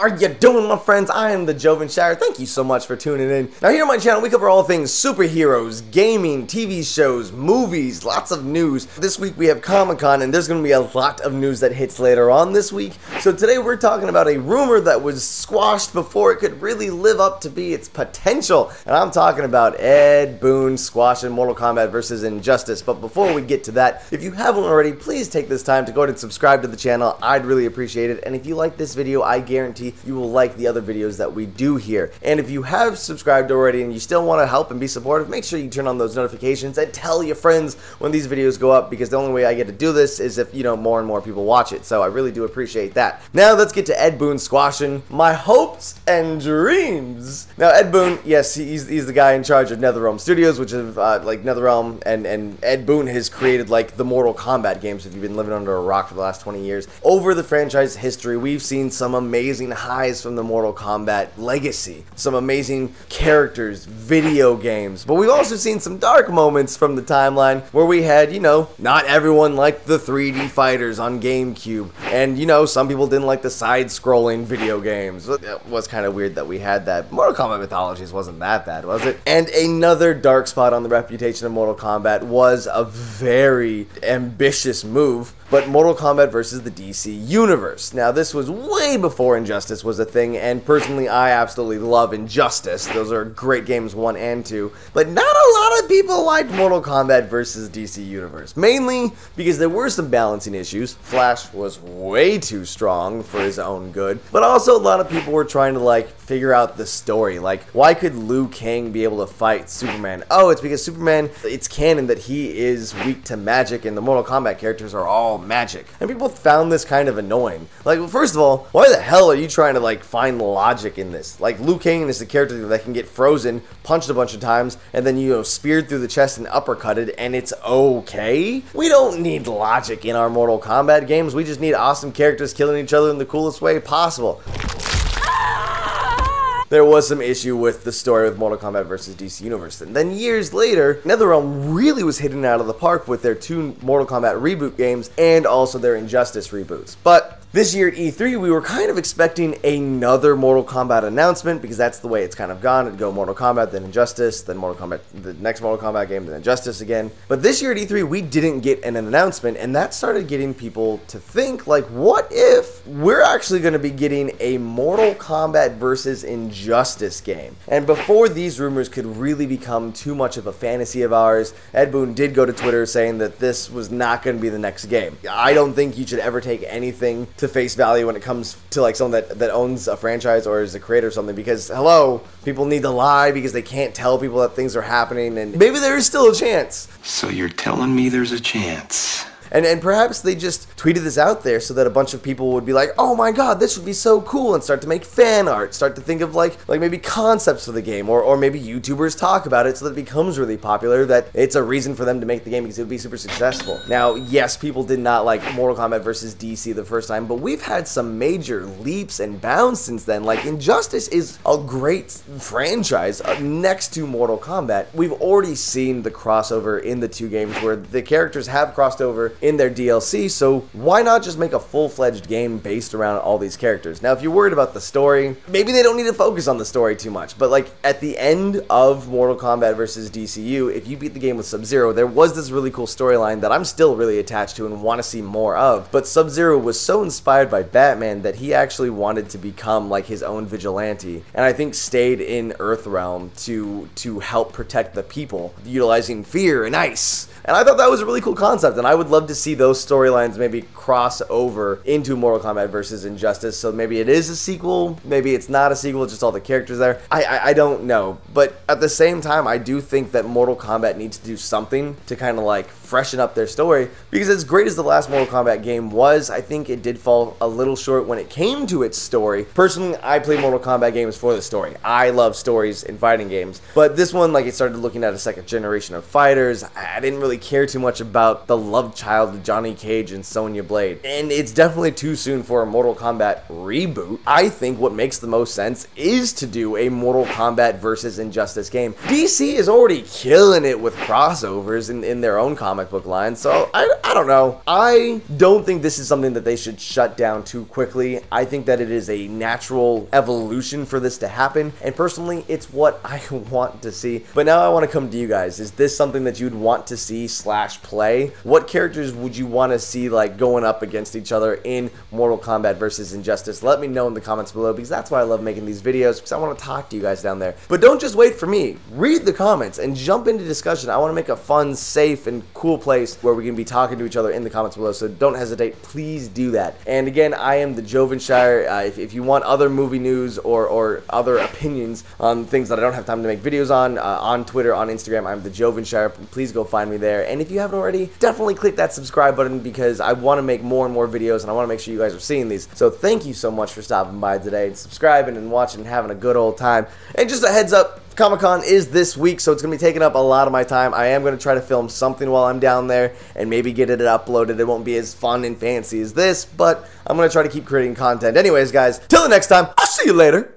are you doing, my friends? I am the Jovenshire. Thank you so much for tuning in. Now, here on my channel, we cover all things superheroes, gaming, TV shows, movies, lots of news. This week, we have Comic-Con, and there's going to be a lot of news that hits later on this week. So today, we're talking about a rumor that was squashed before it could really live up to be its potential. And I'm talking about Ed Boon squashing Mortal Kombat VS Injustice. But before we get to that, if you haven't already, please take this time to go ahead and subscribe to the channel. I'd really appreciate it. And if you like this video, I guarantee you will like the other videos that we do here. And if you have subscribed already and you still want to help and be supportive, make sure you turn on those notifications and tell your friends when these videos go up, because the only way I get to do this is if, you know, more and more people watch it. So I really do appreciate that. Now let's get to Ed Boon squashing my hopes and dreams. Now Ed Boon, yes, he's the guy in charge of NetherRealm Studios, which is like NetherRealm, and Ed Boon has created like the Mortal Kombat games if you've been living under a rock for the last 20 years. Over the franchise history, we've seen some amazing highs from the Mortal Kombat legacy, some amazing characters, video games, but we've also seen some dark moments from the timeline where we had, you know, not everyone liked the 3D fighters on GameCube, and, you know, some people didn't like the side-scrolling video games. It was kind of weird that we had that. Mortal Kombat Mythologies wasn't that bad, was it? And another dark spot on the reputation of Mortal Kombat was a very ambitious move, but Mortal Kombat versus the DC Universe. Now, this was way before Injustice was a thing, and personally, I absolutely love Injustice. Those are great games, 1 and 2, but not a lot of people liked Mortal Kombat versus DC Universe, mainly because there were some balancing issues. Flash was way too strong for his own good, but also a lot of people were trying to, like, figure out the story. Like, why could Liu Kang be able to fight Superman? Oh, it's because Superman, it's canon that he is weak to magic, and the Mortal Kombat characters are all magic. And people found this kind of annoying. Like, well, first of all, why the hell are you trying to, like, find logic in this? Like, Liu Kang is the character that can get frozen, punched a bunch of times, and then, you know, speared through the chest and uppercutted, and it's okay? We don't need logic in our Mortal Kombat games. We just need awesome characters killing each other in the coolest way possible. There was some issue with the story with Mortal Kombat vs. DC Universe. And then years later, NetherRealm really was hitting it out of the park with their 2 Mortal Kombat reboot games and also their Injustice reboots. But this year at E3, we were kind of expecting another Mortal Kombat announcement, because that's the way it's kind of gone. It'd go Mortal Kombat, then Injustice, then Mortal Kombat, the next Mortal Kombat game, then Injustice again. But this year at E3, we didn't get an announcement, and that started getting people to think, like, what if we're actually going to be getting a Mortal Kombat versus Injustice game? And before these rumors could really become too much of a fantasy of ours, Ed Boon did go to Twitter saying that this was not going to be the next game. I don't think you should ever take anything to face value when it comes to, like, someone that owns a franchise or is a creator or something, because, hello, people need to lie because they can't tell people that things are happening, and maybe there is still a chance. So you're telling me there's a chance? And perhaps they just tweeted this out there so that a bunch of people would be like, oh my god, this would be so cool, and start to make fan art, start to think of like maybe concepts for the game, or maybe YouTubers talk about it so that it becomes really popular, that it's a reason for them to make the game because it would be super successful. Now, yes, people did not like Mortal Kombat versus DC the first time, but we've had some major leaps and bounds since then. Like, Injustice is a great franchise next to Mortal Kombat. We've already seen the crossover in the 2 games where the characters have crossed over in their DLC, so why not just make a full-fledged game based around all these characters? Now, if you're worried about the story, maybe they don't need to focus on the story too much, but like at the end of Mortal Kombat vs. DCU, if you beat the game with Sub-Zero, there was this really cool storyline that I'm still really attached to and want to see more of, but Sub-Zero was so inspired by Batman that he actually wanted to become like his own vigilante, and I think stayed in Earthrealm to help protect the people, utilizing fear and ice. And I thought that was a really cool concept, and I would love to see those storylines maybe cross over into Mortal Kombat vs. Injustice. So maybe it is a sequel, maybe it's not a sequel, just all the characters there. I don't know. But at the same time, I do think that Mortal Kombat needs to do something to kind of like freshen up their story, because as great as the last Mortal Kombat game was, I think it did fall a little short when it came to its story. Personally, I play Mortal Kombat games for the story. I love stories in fighting games. But this one, like, it started looking at a second generation of fighters. I didn't really care too much about the love child of Johnny Cage and so Sonya Blade. And it's definitely too soon for a Mortal Kombat reboot. I think what makes the most sense is to do a Mortal Kombat VS Injustice game. DC is already killing it with crossovers in their own comic book line, so I don't know. I don't think this is something that they should shut down too quickly. I think that it is a natural evolution for this to happen, and personally, it's what I want to see. But now I want to come to you guys. Is this something that you'd want to see / play? What characters would you want to see like going up against each other in Mortal Kombat VS Injustice? Let me know in the comments below, because that's why I love making these videos, because I want to talk to you guys down there. But don't just wait for me. Read the comments and jump into discussion. I want to make a fun, safe, and cool place where we can be talking to each other in the comments below, so don't hesitate. Please do that. And again, I am the Jovenshire. If you want other movie news or other opinions on things that I don't have time to make videos on Twitter, on Instagram, I'm the Jovenshire. Please go find me there. And if you haven't already, definitely click that subscribe button, because I want to make more and more videos, and I want to make sure you guys are seeing these. So thank you so much for stopping by today and subscribing and watching and having a good old time. And just a heads up, Comic-Con is this week, so it's going to be taking up a lot of my time. I am going to try to film something while I'm down there and maybe get it uploaded. It won't be as fun and fancy as this, but I'm going to try to keep creating content. Anyways, guys, till the next time, I'll see you later.